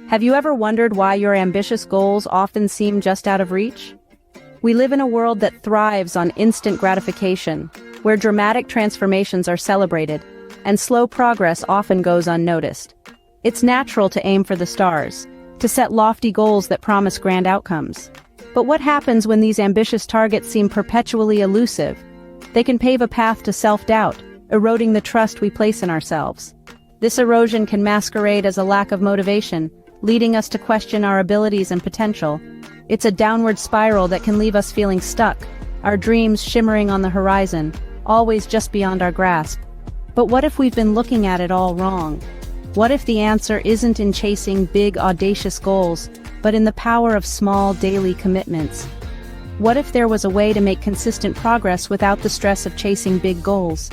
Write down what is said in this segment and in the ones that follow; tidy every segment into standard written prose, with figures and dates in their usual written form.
Have you ever wondered why your ambitious goals often seem just out of reach? We live in a world that thrives on instant gratification, where dramatic transformations are celebrated, and slow progress often goes unnoticed. It's natural to aim for the stars, to set lofty goals that promise grand outcomes. But what happens when these ambitious targets seem perpetually elusive? They can pave a path to self-doubt, eroding the trust we place in ourselves. This erosion can masquerade as a lack of motivation, leading us to question our abilities and potential. It's a downward spiral that can leave us feeling stuck, our dreams shimmering on the horizon, always just beyond our grasp. But what if we've been looking at it all wrong? What if the answer isn't in chasing big, audacious goals, but in the power of small, daily commitments? What if there was a way to make consistent progress without the stress of chasing big goals?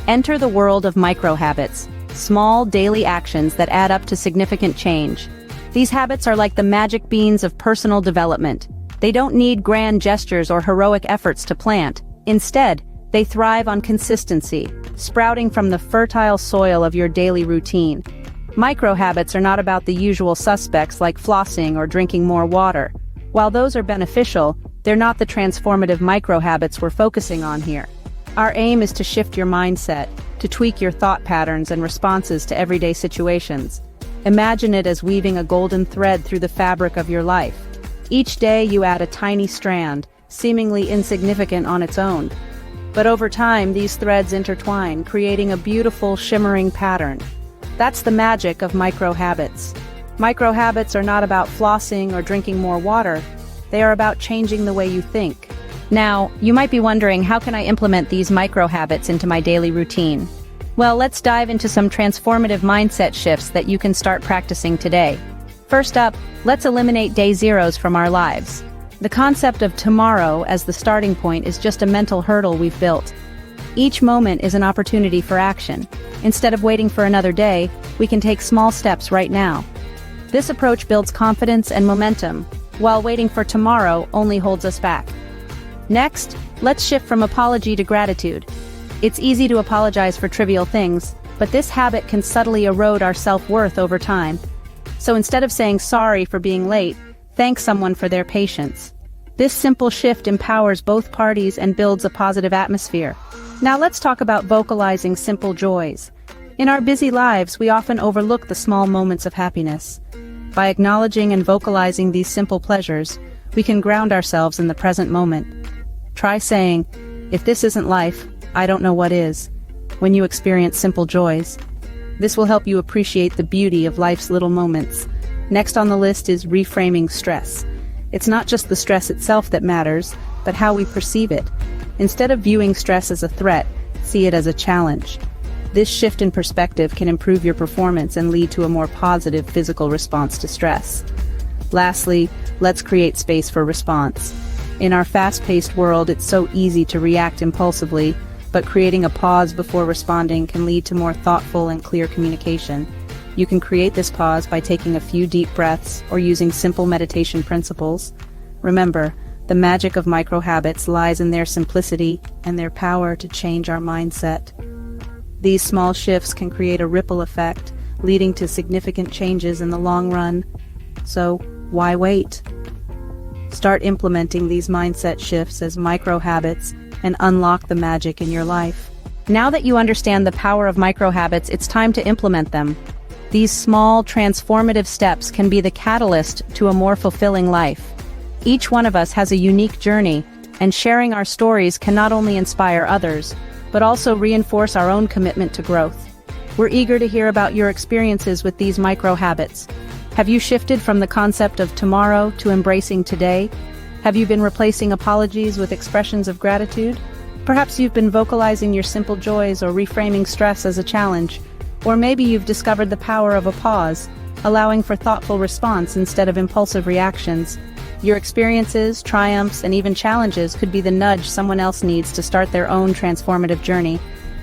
Enter the world of micro-habits, small, daily actions that add up to significant change. These habits are like the magic beans of personal development. They don't need grand gestures or heroic efforts to plant. Instead, they thrive on consistency, sprouting from the fertile soil of your daily routine. Micro-habits are not about the usual suspects like flossing or drinking more water. While those are beneficial, they're not the transformative micro-habits we're focusing on here. Our aim is to shift your mindset, to tweak your thought patterns and responses to everyday situations. Imagine it as weaving a golden thread through the fabric of your life. Each day you add a tiny strand, seemingly insignificant on its own. But over time, these threads intertwine, creating a beautiful, shimmering pattern. That's the magic of micro-habits. Micro-habits are not about flossing or drinking more water. They are about changing the way you think. Now, you might be wondering, how can I implement these micro-habits into my daily routine? Well, let's dive into some transformative mindset shifts that you can start practicing today. First up, let's eliminate day zeros from our lives. The concept of tomorrow as the starting point is just a mental hurdle we've built. Each moment is an opportunity for action. Instead of waiting for another day, we can take small steps right now. This approach builds confidence and momentum, while waiting for tomorrow only holds us back. Next, let's shift from apology to gratitude. It's easy to apologize for trivial things, but this habit can subtly erode our self-worth over time. So instead of saying sorry for being late, thank someone for their patience. This simple shift empowers both parties and builds a positive atmosphere. Now let's talk about vocalizing simple joys. In our busy lives, we often overlook the small moments of happiness. By acknowledging and vocalizing these simple pleasures, we can ground ourselves in the present moment. Try saying, "If this isn't life, I don't know what is," when you experience simple joys. This will help you appreciate the beauty of life's little moments. Next on the list is reframing stress. It's not just the stress itself that matters, but how we perceive it. Instead of viewing stress as a threat, see it as a challenge. This shift in perspective can improve your performance and lead to a more positive physical response to stress. Lastly, let's create space for response. In our fast-paced world, it's so easy to react impulsively, but creating a pause before responding can lead to more thoughtful and clear communication. You can create this pause by taking a few deep breaths or using simple meditation principles. Remember, the magic of micro-habits lies in their simplicity and their power to change our mindset. These small shifts can create a ripple effect, leading to significant changes in the long run. So, why wait? Start implementing these mindset shifts as micro-habits and unlock the magic in your life. Now that you understand the power of micro-habits, it's time to implement them. These small, transformative steps can be the catalyst to a more fulfilling life. Each one of us has a unique journey, and sharing our stories can not only inspire others, but also reinforce our own commitment to growth. We're eager to hear about your experiences with these micro-habits. Have you shifted from the concept of tomorrow to embracing today? Have you been replacing apologies with expressions of gratitude? Perhaps you've been vocalizing your simple joys or reframing stress as a challenge. Or maybe you've discovered the power of a pause, allowing for thoughtful response instead of impulsive reactions. Your experiences, triumphs, and even challenges could be the nudge someone else needs to start their own transformative journey.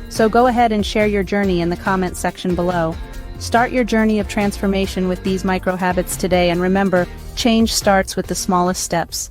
So go ahead and share your journey in the comments section below. Start your journey of transformation with these micro-habits today, and remember, change starts with the smallest steps.